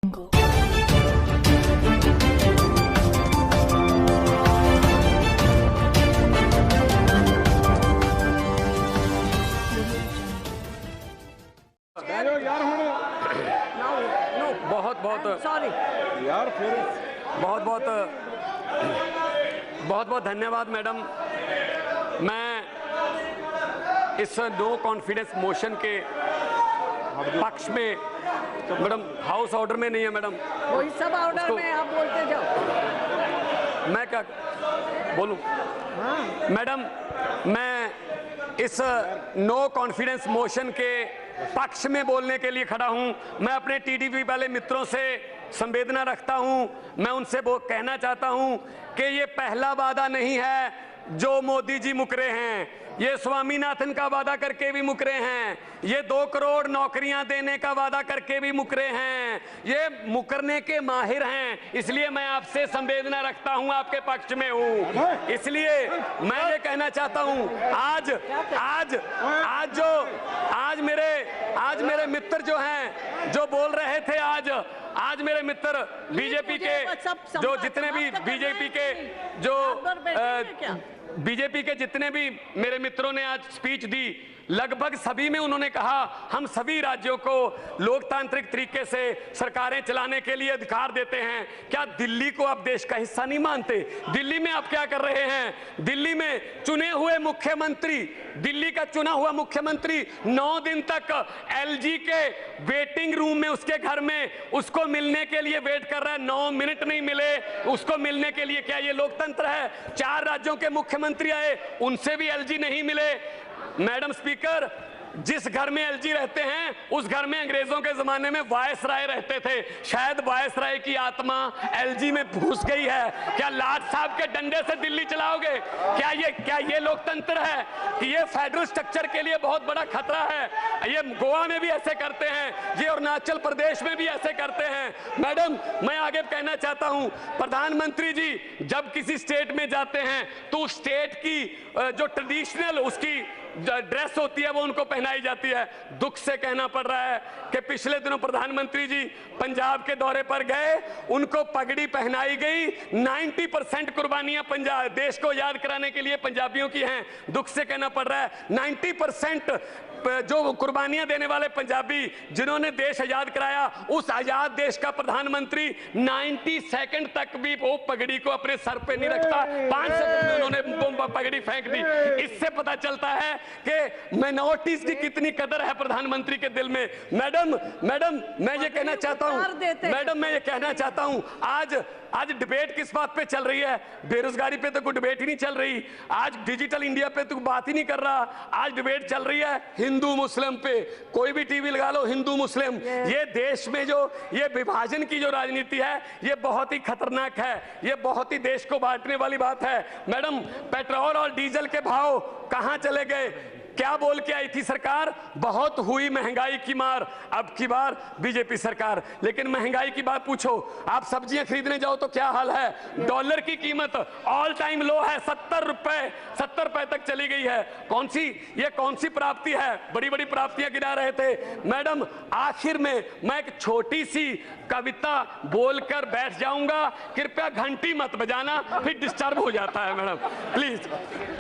बहुत बहुत धन्यवाद मैडम। मैं इस नो कॉन्फिडेंस मोशन के पक्ष में, मैडम हाउस ऑर्डर में नहीं है मैडम, वही सब ऑर्डर में आप बोलते जाओ। मैं क्या बोलूं? हाँ। मैडम मैं इस नो कॉन्फिडेंस मोशन के पक्ष में बोलने के लिए खड़ा हूं। मैं अपने टीडीपी वाले मित्रों से संवेदना रखता हूं। मैं उनसे वो कहना चाहता हूं कि ये पहला वादा नहीं है जो मोदी जी मुकरे हैं, ये स्वामीनाथन का वादा करके भी मुकरे हैं, ये 2 करोड़ नौकरियां देने का वादा करके भी मुकरे हैं, ये मुकरने के माहिर हैं। इसलिए मैं आपसे संवेदना रखता हूं, आपके पक्ष में हूं। इसलिए मैं ये कहना चाहता हूं, आज मेरे मित्र जो हैं, जो बोल रहे थे, आज मेरे मित्र बीजेपी के जो जितने भी बीजेपी के जितने भी मेरे मित्रों ने आज स्पीच दी, लगभग सभी में उन्होंने कहा हम सभी राज्यों को लोकतांत्रिक तरीके से सरकारें चलाने के लिए अधिकार देते हैं। क्या दिल्ली को आप देश का हिस्सा नहीं मानते? दिल्ली में आप क्या कर रहे हैं? दिल्ली में चुने हुए मुख्यमंत्री, दिल्ली का चुना हुआ मुख्यमंत्री 9 दिन तक एलजी के वेटिंग रूम में, उसके घर में उसको मिलने के लिए वेट कर रहा है। 9 मिनट नहीं मिले उसको मिलने के लिए। क्या ये लोकतंत्र है? 4 राज्यों के मुख्यमंत्री आए, उनसे भी एलजी नहीं मिले। मैडम स्पीकर, जिस घर में एलजी रहते हैं उस घर में अंग्रेजों के जमाने में वायसराय रहते थे। शायद वायसराय की आत्मा एलजी में घुस गई है। क्या लाट साहब के डंडे से दिल्ली चलाओगे? क्या ये लोकतंत्र है? कि ये फेडरल स्ट्रक्चर के लिए बहुत बड़ा खतरा है। ये गोवा में भी ऐसे करते हैं, ये अरुणाचल प्रदेश में भी ऐसे करते हैं। मैडम मैं आगे कहना चाहता हूं, प्रधानमंत्री जी जब किसी स्टेट में जाते हैं तो उस स्टेट की जो ट्रेडिशनल उसकी ड्रेस होती है वो उनको पहनाई जाती है। दुख से कहना पड़ रहा है कि पिछले दिनों प्रधानमंत्री जी पंजाब के दौरे पर गए, उनको पगड़ी पहनाई गई। 90% कुर्बानियां पंजाब देश को याद कराने के लिए पंजाबियों की हैं। दुख से कहना पड़ रहा है 90% जो कुर्बानियां देने वाले पंजाबी जिन्होंने देश आजाद कराया, उस आजाद देश का प्रधानमंत्री 90 सेकंड तक भी वो पगड़ी को अपने सर पे नहीं रखता। 5 सेकंड में उन्होंने पगड़ी फेंक दी। इससे पता चलता है कि माइनॉरिटीज की कितनी कदर है प्रधानमंत्री के दिल में। मैडम मैं ये कहना चाहता हूं, आज डिबेट किस बात पे चल रही है? बेरोजगारी पे तो कोई डिबेट ही नहीं चल रही। आज डिजिटल इंडिया पे तो बात ही नहीं कर रहा। आज डिबेट चल रही है हिंदू मुस्लिम पे। कोई भी टीवी लगा लो, हिंदू मुस्लिम। ये देश में जो ये विभाजन की जो राजनीति है, ये बहुत ही खतरनाक है। ये बहुत ही देश को बांटने वाली बात है। मैडम पेट्रोल और डीजल के भाव कहां चले गए? क्या बोल के आई थी सरकार? बहुत हुई महंगाई की मार, अब की बार बीजेपी सरकार। लेकिन महंगाई की बात पूछो, आप सब्जियां खरीदने जाओ तो क्या हाल है? डॉलर की कीमत ऑल टाइम लो है, 70 रुपए तक चली गई है। ये कौन सी प्राप्ति है? बड़ी बड़ी प्राप्तियां गिना रहे थे। मैडम आखिर में मैं एक छोटी सी कविता बोलकर बैठ जाऊंगा, कृपया घंटी मत बजाना, फिर डिस्टर्ब हो जाता है मैडम प्लीज।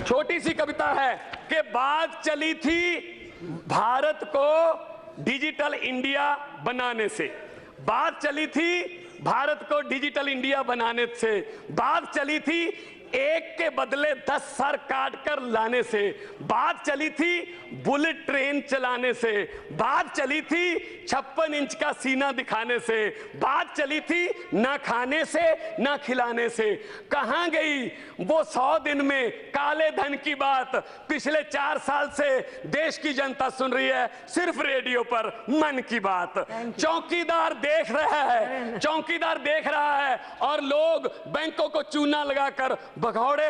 छोटी सी कविता है कि बात चली थी भारत को डिजिटल इंडिया बनाने से, बात चली थी भारत को डिजिटल इंडिया बनाने से, बात चली थी एक के बदले 10 सर काट कर लाने से, बात चली थी बुलेट ट्रेन चलाने से, बात चली थी 56 इंच का सीना दिखाने से, बात चली थी ना खाने से ना खिलाने से। कहां गई वो 100 दिन में काले धन की बात? पिछले 4 साल से देश की जनता सुन रही है सिर्फ रेडियो पर मन की बात। चौकीदार देख रहा है और लोग बैंकों को चूना लगाकर भगौड़े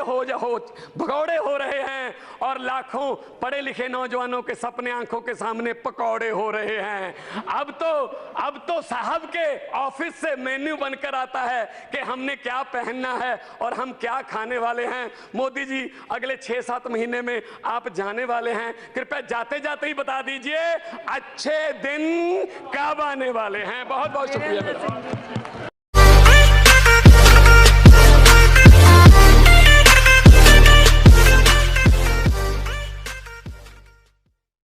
हो रहे हैं और लाखों पढ़े लिखे नौजवानों के सपने आंखों के सामने पकौड़े हो रहे हैं। अब तो साहब के ऑफिस से मेन्यू बनकर आता है कि हमने क्या पहनना है और हम क्या खाने वाले हैं। मोदी जी अगले 6-7 महीने में आप जाने वाले हैं, कृपया जाते जाते ही बता दीजिए अच्छे दिन कब आने वाले हैं। बहुत बहुत शुक्रिया।